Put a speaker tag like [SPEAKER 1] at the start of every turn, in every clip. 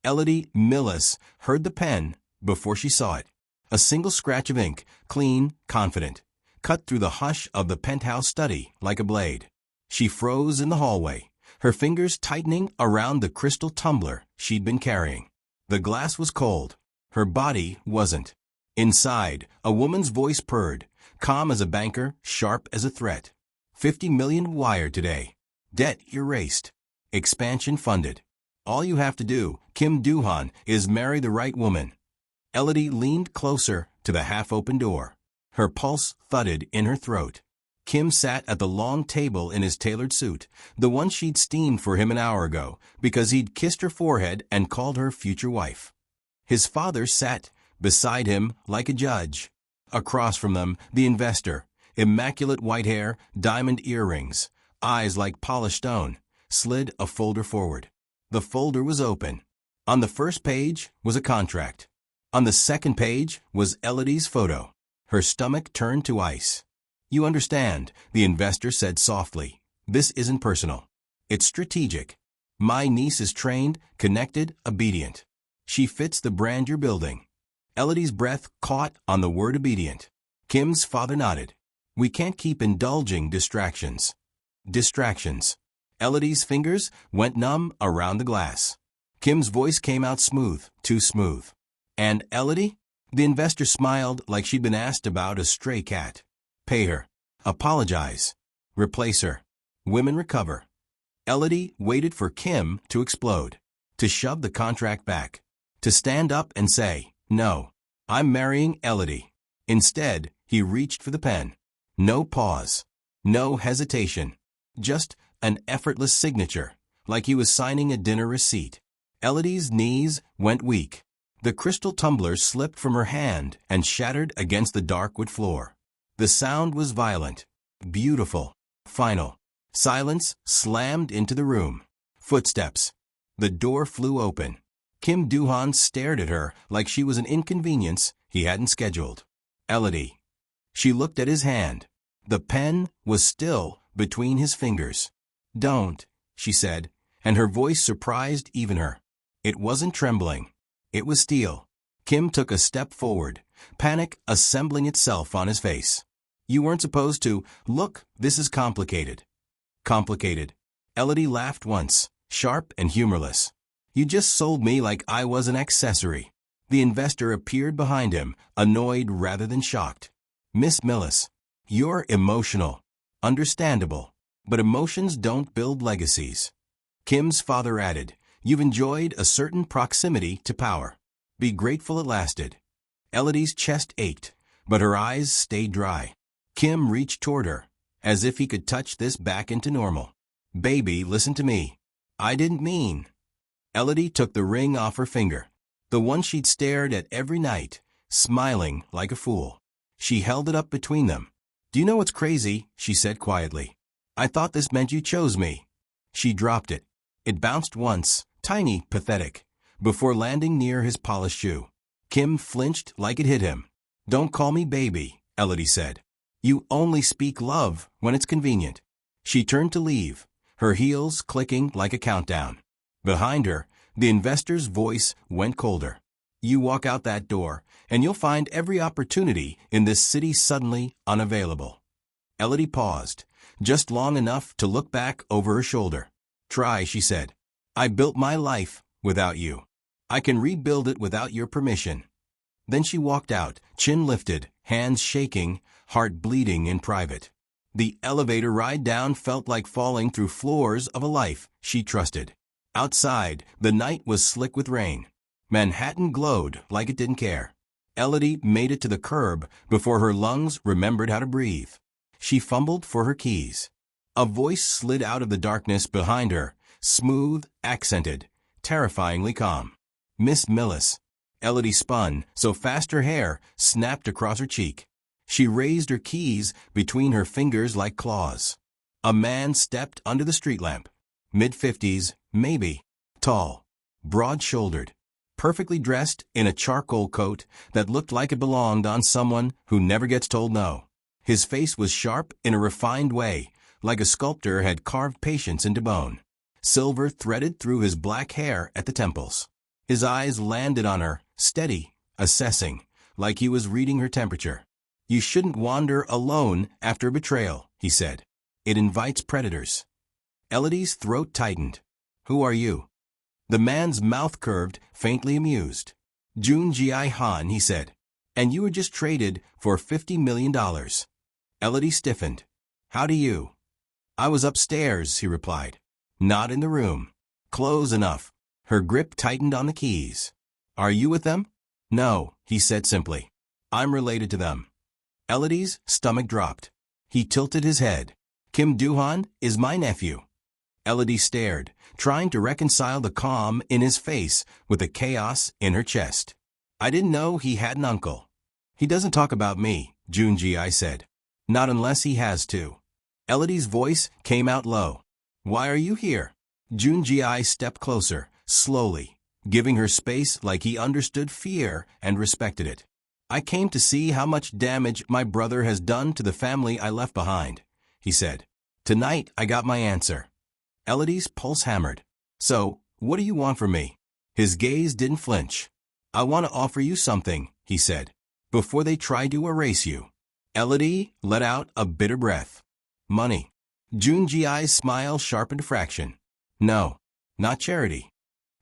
[SPEAKER 1] Elodi Milles heard the pen before she saw it. A single scratch of ink, clean, confident, cut through the hush of the penthouse study like a blade. She froze in the hallway, her fingers tightening around the crystal tumbler she'd been carrying. The glass was cold. Her body wasn't. Inside, a woman's voice purred, calm as a banker, sharp as a threat. 50 million wired today. Debt erased. Expansion funded. All you have to do, Kim Do-han, is marry the right woman. Elodi leaned closer to the half-open door. Her pulse thudded in her throat. Kim sat at the long table in his tailored suit, the one she'd steamed for him an hour ago, because he'd kissed her forehead and called her future wife. His father sat beside him like a judge. Across from them, the investor, immaculate white hair, diamond earrings, eyes like polished stone, slid a folder forward. The folder was open. On the first page was a contract. On the second page was Elodi's photo. Her stomach turned to ice. "You understand," the investor said softly. "This isn't personal. It's strategic. My niece is trained, connected, obedient. She fits the brand you're building." Elodi's breath caught on the word obedient. Kim's father nodded. "We can't keep indulging distractions." Distractions. Elodi's fingers went numb around the glass. Kim's voice came out smooth, too smooth. "And Elodi?" The investor smiled like she'd been asked about a stray cat. "Pay her. Apologize. Replace her. Women recover." Elodi waited for Kim to explode, to shove the contract back, to stand up and say, "No, I'm marrying Elodi." Instead, he reached for the pen. No pause. No hesitation. Just an effortless signature, like he was signing a dinner receipt. Elodi's knees went weak. The crystal tumbler slipped from her hand and shattered against the dark wood floor. The sound was violent, beautiful, final. Silence slammed into the room. Footsteps. The door flew open. Kim Do-han stared at her like she was an inconvenience he hadn't scheduled. "Elodi." She looked at his hand. The pen was still between his fingers. "Don't," she said, and her voice surprised even her. It wasn't trembling. It was steel. Kim took a step forward, panic assembling itself on his face. "You weren't supposed to. Look, this is complicated." Complicated. Elodi laughed once, sharp and humorless. "You just sold me like I was an accessory." The investor appeared behind him, annoyed rather than shocked. "Miss Milles, you're emotional. Understandable. But emotions don't build legacies." Kim's father added, "You've enjoyed a certain proximity to power. Be grateful it lasted." Elodi's chest ached, but her eyes stayed dry. Kim reached toward her, as if he could touch this back into normal. "Baby, listen to me. I didn't mean." Elodi took the ring off her finger, the one she'd stared at every night, smiling like a fool. She held it up between them. "Do you know what's crazy?" she said quietly. "I thought this meant you chose me." She dropped it. It bounced once, tiny, pathetic, before landing near his polished shoe. Kim flinched like it hit him. "Don't call me baby," Elodi said. "You only speak love when it's convenient." She turned to leave, her heels clicking like a countdown. Behind her, the investor's voice went colder. "You walk out that door, and you'll find every opportunity in this city suddenly unavailable." Elodi paused, just long enough to look back over her shoulder. "Try," she said. "I built my life without you. I can rebuild it without your permission." Then she walked out, chin lifted, hands shaking, heart bleeding in private. The elevator ride down felt like falling through floors of a life she trusted. Outside, the night was slick with rain. Manhattan glowed like it didn't care. Elodi made it to the curb before her lungs remembered how to breathe. She fumbled for her keys. A voice slid out of the darkness behind her, smooth, accented, terrifyingly calm. "Miss Milles." Elodi spun, so fast her hair snapped across her cheek. She raised her keys between her fingers like claws. A man stepped under the street lamp. Mid-50s, maybe. Tall, broad-shouldered, perfectly dressed in a charcoal coat that looked like it belonged on someone who never gets told no. His face was sharp in a refined way, like a sculptor had carved patience into bone. Silver threaded through his black hair at the temples. His eyes landed on her, steady, assessing, like he was reading her temperature. You shouldn't wander alone after betrayal, he said. It invites predators. Elodi's throat tightened. Who are you? The man's mouth curved, faintly amused. Joon-gi Han, he said. And you were just traded for $50 million. Elodi stiffened. How do you? I was upstairs, he replied. Not in the room. Close enough. Her grip tightened on the keys. Are you with them? No, he said simply. I'm related to them. Elodi's stomach dropped. He tilted his head. Kim Do-han is my nephew. Elodi stared, trying to reconcile the calm in his face with the chaos in her chest. I didn't know he had an uncle. He doesn't talk about me, Joon-gi said. Not unless he has to. Elodi's voice came out low. Why are you here? Joon-gi stepped closer, slowly, giving her space like he understood fear and respected it. I came to see how much damage my brother has done to the family I left behind, he said. Tonight I got my answer. Elodi's pulse hammered. So, what do you want from me? His gaze didn't flinch. I want to offer you something, he said, before they try to erase you. Elodi let out a bitter breath. Money. Joon-gi's smile sharpened a fraction. No, not charity.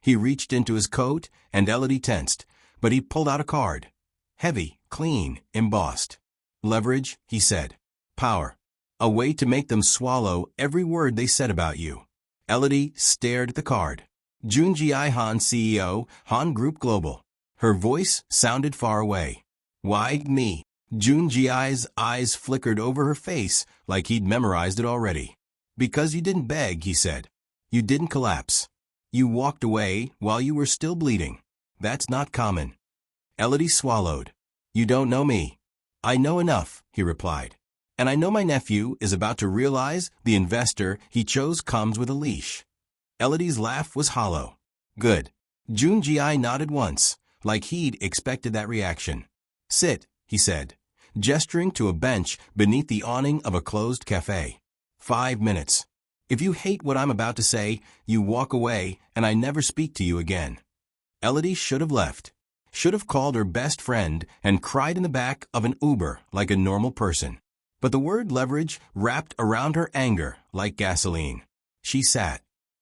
[SPEAKER 1] He reached into his coat, and Elodi tensed, but he pulled out a card. Heavy, clean, embossed. Leverage, he said. Power. A way to make them swallow every word they said about you. Elodi stared at the card. Joon-gi Han, CEO, Han Group Global. Her voice sounded far away. Why me? Joon-gi's eyes flickered over her face like he'd memorized it already. Because you didn't beg, he said. You didn't collapse. You walked away while you were still bleeding. That's not common. Elodi swallowed. You don't know me. I know enough, he replied. And I know my nephew is about to realize the investor he chose comes with a leash. Elodi's laugh was hollow. Good. Joon-gi nodded once, like he'd expected that reaction. Sit, he said, gesturing to a bench beneath the awning of a closed cafe. 5 minutes. If you hate what I'm about to say, you walk away and I never speak to you again. Elodi should have left. Should have called her best friend and cried in the back of an Uber like a normal person. But the word leverage wrapped around her anger like gasoline. She sat.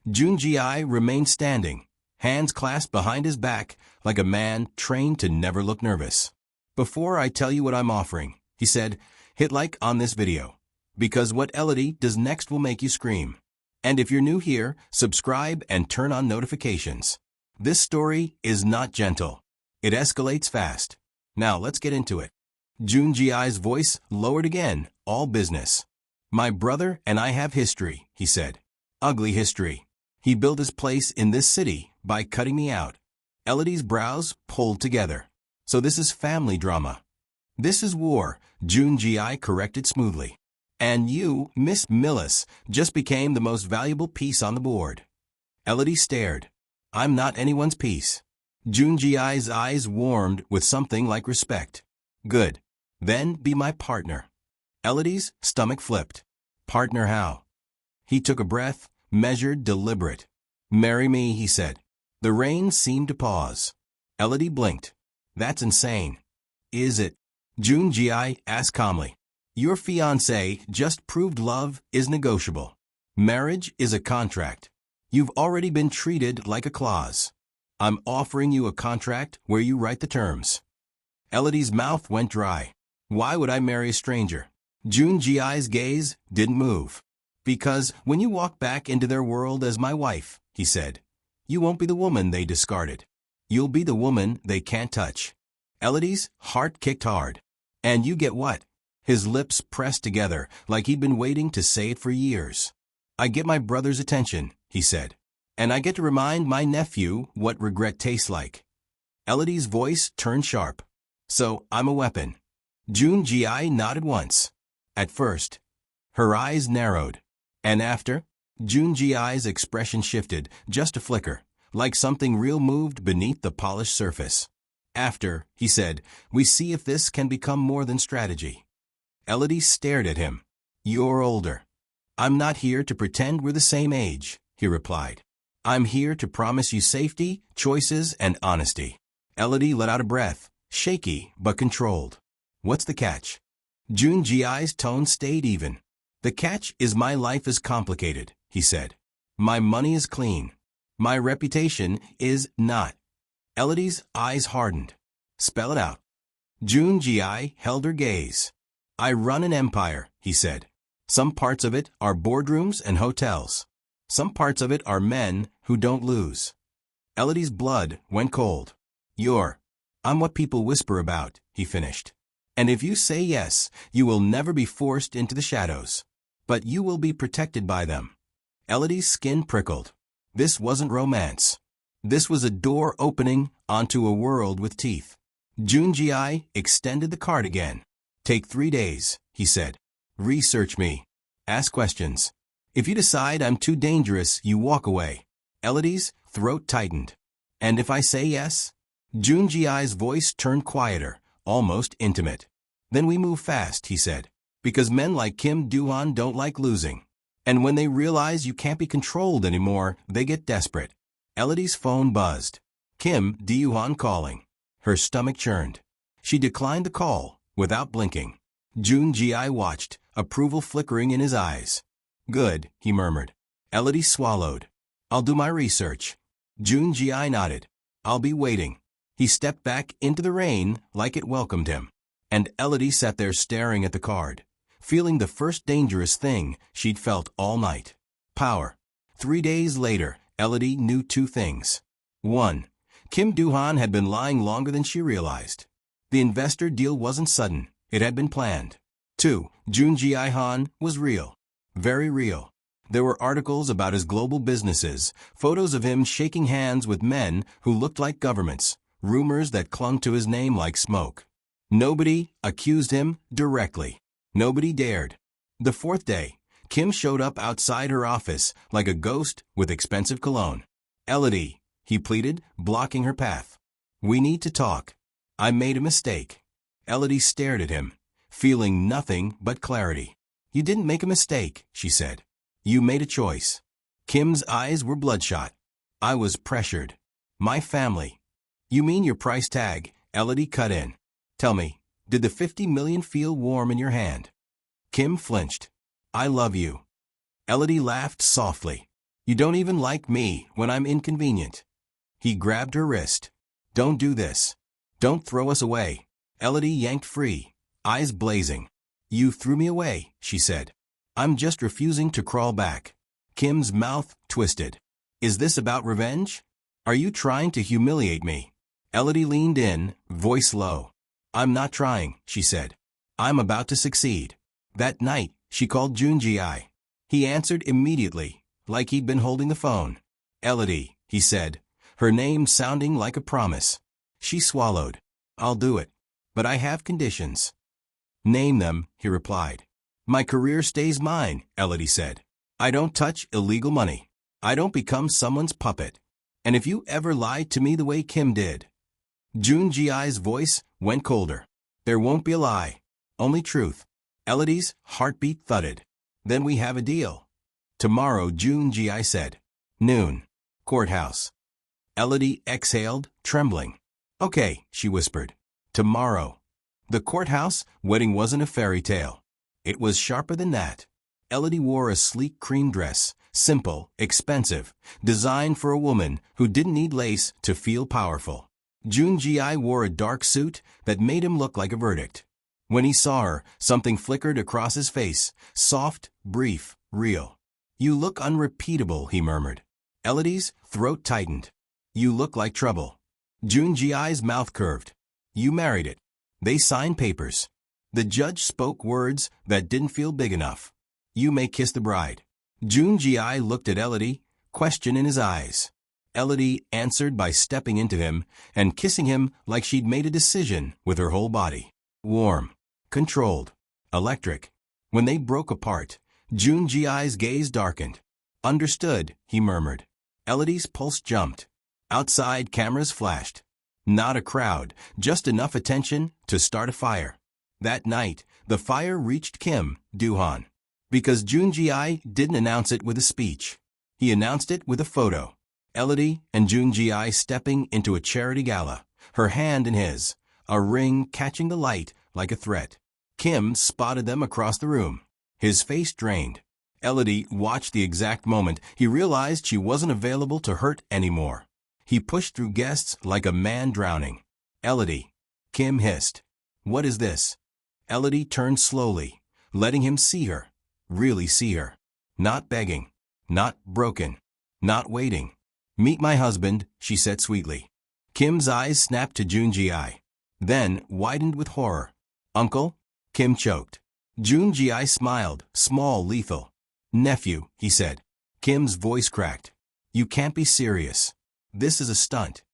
[SPEAKER 1] Joon-gi remained standing, hands clasped behind his back like a man trained to never look nervous. Before I tell you what I'm offering, he said, hit like on this video. Because what Elodi does next will make you scream. And if you're new here, subscribe and turn on notifications. This story is not gentle. It escalates fast. Now let's get into it. Joon-gi's voice lowered again, all business. My brother and I have history, he said. Ugly history. He built his place in this city by cutting me out. Elodi's brows pulled together. So this is family drama. This is war, Joon-gi corrected smoothly. And you, Miss Milles, just became the most valuable piece on the board. Elodi stared. I'm not anyone's piece. Joon-gi's eyes warmed with something like respect. Good. Then be my partner. Elodi's stomach flipped. Partner how? He took a breath, measured, deliberate. Marry me, he said. The rain seemed to pause. Elodi blinked. That's insane. Is it? Joon-gi asked calmly. Your fiancé just proved love is negotiable. Marriage is a contract. You've already been treated like a clause. I'm offering you a contract where you write the terms. Elodi's mouth went dry. Why would I marry a stranger? Joon-gi's gaze didn't move. Because when you walk back into their world as my wife, he said, you won't be the woman they discarded. You'll be the woman they can't touch. Elodi's heart kicked hard. And you get what? His lips pressed together like he'd been waiting to say it for years. I get my brother's attention, he said. And I get to remind my nephew what regret tastes like. Elodi's voice turned sharp. So I'm a weapon. Joon-gi nodded once. At first. Her eyes narrowed. And after? Joon-gi's expression shifted, just a flicker, like something real moved beneath the polished surface. After, he said, we see if this can become more than strategy. Elodi stared at him. You're older. I'm not here to pretend we're the same age, he replied. I'm here to promise you safety, choices, and honesty. Elodi let out a breath, shaky but controlled. What's the catch? Joon-gi Han's tone stayed even. The catch is my life is complicated, he said. My money is clean. My reputation is not. Elodi's eyes hardened. Spell it out. Joon-gi Han held her gaze. I run an empire, he said. Some parts of it are boardrooms and hotels. Some parts of it are men who don't lose. Elodi's blood went cold. I'm what people whisper about, he finished. And if you say yes, you will never be forced into the shadows. But you will be protected by them. Elodi's skin prickled. This wasn't romance. This was a door opening onto a world with teeth. Joon-gi Han extended the card again. Take 3 days, he said. Research me. Ask questions. If you decide I'm too dangerous, you walk away. Elodi's throat tightened. And if I say yes? Joon-gi Han's voice turned quieter, almost intimate. Then we move fast, he said. Because men like Kim Do-han don't like losing. And when they realize you can't be controlled anymore, they get desperate. Elodi's phone buzzed. Kim Do-han calling. Her stomach churned. She declined the call, without blinking. Joon-gi Han watched, approval flickering in his eyes. Good, he murmured. Elodi swallowed. I'll do my research. Joon-gi Han nodded. I'll be waiting. He stepped back into the rain like it welcomed him. And Elodi sat there staring at the card, feeling the first dangerous thing she'd felt all night. Power. 3 days later, Elodi knew 2 things. 1. Kim Do-han had been lying longer than she realized. The investor deal wasn't sudden. It had been planned. 2. Joon-gi Han was real. Very real. There were articles about his global businesses, photos of him shaking hands with men who looked like governments, rumors that clung to his name like smoke. Nobody accused him directly. Nobody dared. The 4th day, Kim showed up outside her office like a ghost with expensive cologne. Elodi, he pleaded, blocking her path. We need to talk. I made a mistake. Elodi stared at him, feeling nothing but clarity. You didn't make a mistake, she said. You made a choice. Kim's eyes were bloodshot. I was pressured. My family. You mean your price tag? Elodi cut in. Tell me, did the $50 million feel warm in your hand? Kim flinched. I love you. Elodi laughed softly. You don't even like me when I'm inconvenient. He grabbed her wrist. Don't do this. Don't throw us away. Elodi yanked free, eyes blazing. You threw me away, she said. I'm just refusing to crawl back. Kim's mouth twisted. Is this about revenge? Are you trying to humiliate me? Elodi leaned in, voice low. I'm not trying, she said. I'm about to succeed. That night, she called Joon-gi Han. He answered immediately, like he'd been holding the phone. Elodi, he said, her name sounding like a promise. She swallowed. I'll do it. But I have conditions. Name them, he replied. My career stays mine, Elodi said. I don't touch illegal money. I don't become someone's puppet. And if you ever lie to me the way Kim did. Joon-gi Han's voice went colder. There won't be a lie. Only truth. Elodi's heartbeat thudded. Then we have a deal. Tomorrow, Joon-gi Han said. Noon. Courthouse. Elodi exhaled, trembling. Okay, she whispered. Tomorrow. The courthouse wedding wasn't a fairy tale. It was sharper than that. Elodi wore a sleek cream dress, simple, expensive, designed for a woman who didn't need lace to feel powerful. Joon-gi Han wore a dark suit that made him look like a verdict. When he saw her, something flickered across his face, soft, brief, real. You look unrepeatable, he murmured. Elodi's throat tightened. You look like trouble. Joon-gi Han's mouth curved. You married it. They signed papers. The judge spoke words that didn't feel big enough. You may kiss the bride. Joon-gi Han looked at Elodi, question in his eyes. Elodi answered by stepping into him and kissing him like she'd made a decision with her whole body. Warm, controlled, electric. When they broke apart, Joon-gi Han's gaze darkened. Understood, he murmured. Elodi's pulse jumped. Outside, cameras flashed. Not a crowd, just enough attention to start a fire. That night, the fire reached Kim Do-han. Because Joon-gi Han didn't announce it with a speech. He announced it with a photo. Elodi and Joon-gi Han stepping into a charity gala, her hand in his, a ring catching the light like a threat. Kim spotted them across the room, his face drained. Elodi watched the exact moment he realized she wasn't available to hurt anymore. He pushed through guests like a man drowning. "Elodi," Kim hissed. "What is this?" Elodi turned slowly, letting him see her, really see her. Not begging, not broken, not waiting. "Meet my husband," she said sweetly. Kim's eyes snapped to Joon-gi Han, then widened with horror. "Uncle?" Kim choked. Joon-gi Han smiled, small, lethal. "Nephew," he said. Kim's voice cracked. "You can't be serious. This is a stunt."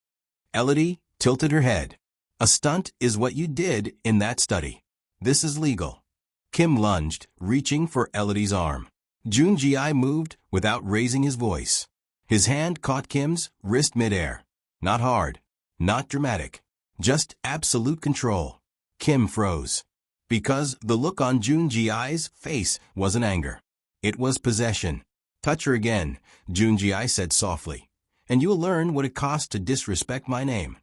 [SPEAKER 1] Elodi tilted her head. "A stunt is what you did in that study. This is legal." Kim lunged, reaching for Elodi's arm. Joon-gi Han moved without raising his voice. His hand caught Kim's wrist midair. Not hard, not dramatic, just absolute control. Kim froze. Because the look on Joon-gi Han's face wasn't anger. It was possession. "Touch her again," Joon-gi Han said softly, "and you'll learn what it costs to disrespect my name."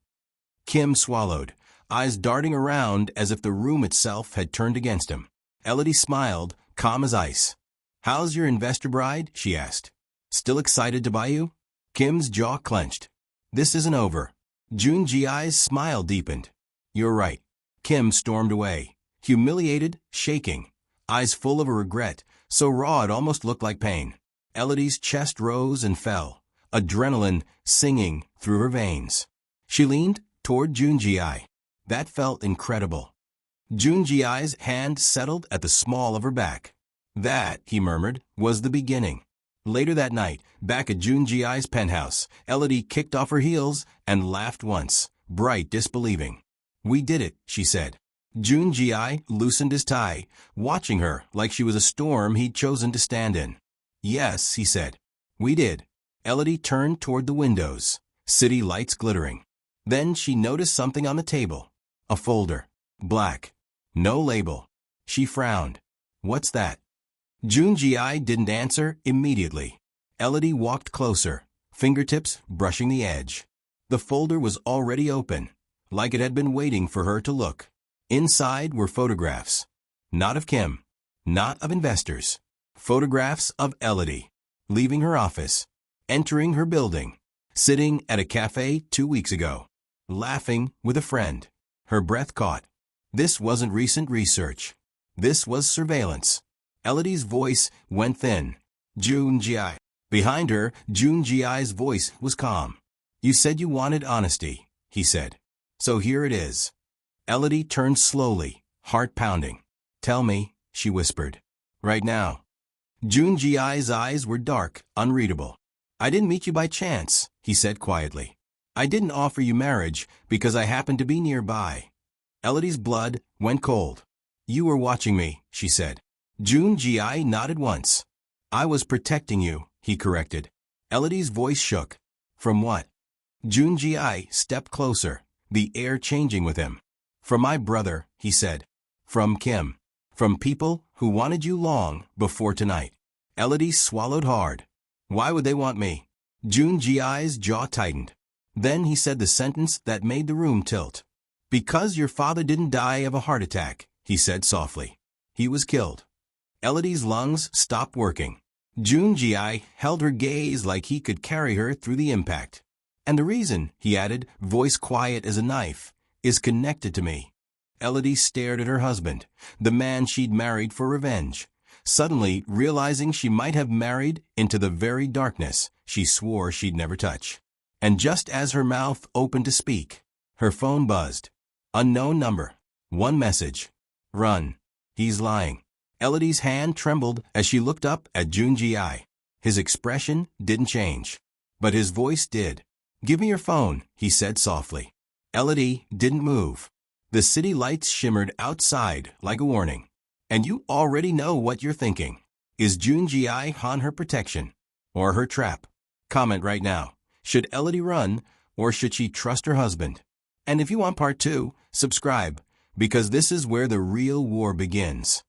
[SPEAKER 1] Kim swallowed, eyes darting around as if the room itself had turned against him. Elodi smiled, calm as ice. "How's your investor bride?" she asked. "Still excited to buy you?" Kim's jaw clenched. "This isn't over." Joon-gi Han's smile deepened. "You're right." Kim stormed away, humiliated, shaking, eyes full of a regret, so raw it almost looked like pain. Elodi's chest rose and fell, adrenaline singing through her veins. She leaned toward Joon-gi Han. That felt incredible. Joon-gi Han's hand settled at the small of her back. "That," he murmured, "was the beginning." Later that night, back at Joon-gi Han's penthouse, Elodi kicked off her heels and laughed once, bright, disbelieving. "We did it," she said. Joon-gi Han loosened his tie, watching her like she was a storm he'd chosen to stand in. "Yes," he said. "We did." Elodi turned toward the windows, city lights glittering. Then she noticed something on the table. A folder. Black. No label. She frowned. "What's that?" Joon-gi Han didn't answer immediately. Elodi walked closer, fingertips brushing the edge. The folder was already open, like it had been waiting for her to look. Inside were photographs. Not of Kim. Not of investors. Photographs of Elodi, leaving her office, entering her building, sitting at a cafe 2 weeks ago, laughing with a friend. Her breath caught. This wasn't recent research. This was surveillance. Elodi's voice went thin. "Joon-gi Han." Behind her, Joon-gi Han's voice was calm. "You said you wanted honesty," he said. "So here it is." Elodi turned slowly, heart pounding. "Tell me," she whispered. "Right now." Joon-gi Han's eyes were dark, unreadable. "I didn't meet you by chance," he said quietly. "I didn't offer you marriage because I happened to be nearby." Elodi's blood went cold. "You were watching me," she said. Joon-gi Han nodded once. "I was protecting you," he corrected. Elodi's voice shook. "From what?" Joon-gi Han stepped closer, the air changing with him. "From my brother," he said. "From Kim. From people who wanted you long before tonight." Elodi swallowed hard. "Why would they want me?" Joon-gi Han's jaw tightened. Then he said the sentence that made the room tilt. "Because your father didn't die of a heart attack," he said softly. "He was killed." Elodi's lungs stopped working. Joon-gi Han held her gaze like he could carry her through the impact. "And the reason," he added, voice quiet as a knife, "is connected to me." Elodi stared at her husband, the man she'd married for revenge. Suddenly, realizing she might have married into the very darkness she swore she'd never touch. And just as her mouth opened to speak, her phone buzzed. Unknown number. One message. "Run. He's lying." Elodi's hand trembled as she looked up at Joon-gi Han. His expression didn't change, but his voice did. "Give me your phone," he said softly. Elodi didn't move. The city lights shimmered outside like a warning. And you already know what you're thinking. Is Joon-gi Han her protection or her trap? Comment right now. Should Elodi run or should she trust her husband? And if you want part 2, subscribe, because this is where the real war begins.